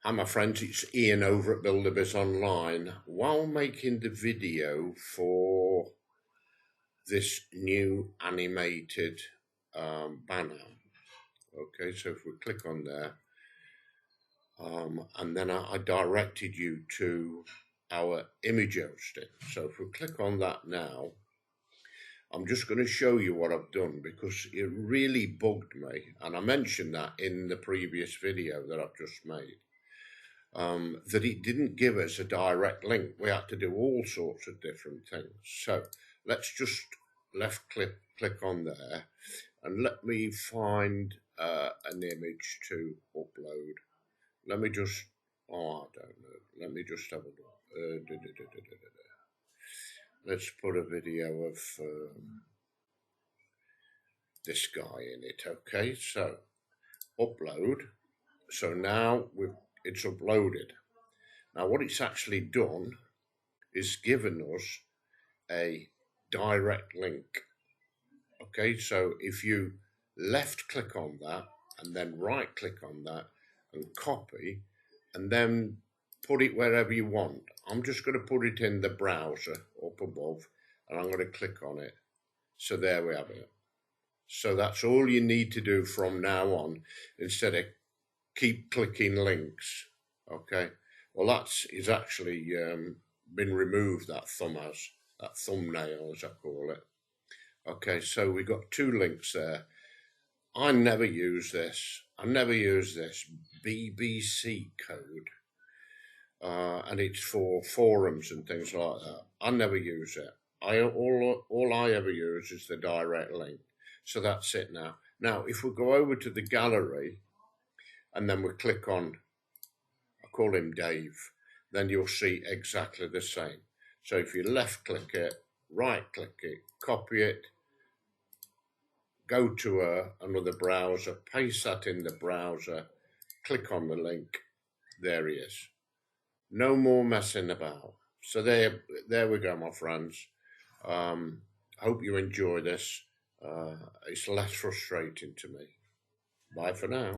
Hi my friends, it's Ian over at BuildABizOnline. While making the video for this new animated banner, okay, so if we click on there, and then I directed you to our image hosting. So if we click on that now, I'm just going to show you what I've done because it really bugged me, and I mentioned that in the previous video that I've just made. That it didn't give us a direct link. We had to do all sorts of different things. So let's just left click on there and let me find an image to upload. Let me just, I don't know, let me just have a look. Let's put a video of this guy in it. Okay, so upload. So now it's uploaded. Now what it's actually done is given us a direct link. Okay, so if you left click on that and then right click on that and copy and then put it wherever you want. I'm just going to put it in the browser up above and I'm going to click on it. So there we have it. So that's all you need to do from now on instead of keep clicking links. Okay. Well, is actually been removed, that thumbnail, as I call it. Okay, so we got two links there. I never use this. BBC code. And it's for forums and things like that. I never use it. All I ever use is the direct link. So that's it now. Now, if we go over to the gallery and then we click on, call him Dave, then you'll see exactly the same. So if you left click it, right click it, copy it, go to another browser, paste that in the browser, click on the link, there he is. No more messing about. So there we go, my friends. Hope you enjoy this. It's less frustrating to me. Bye for now.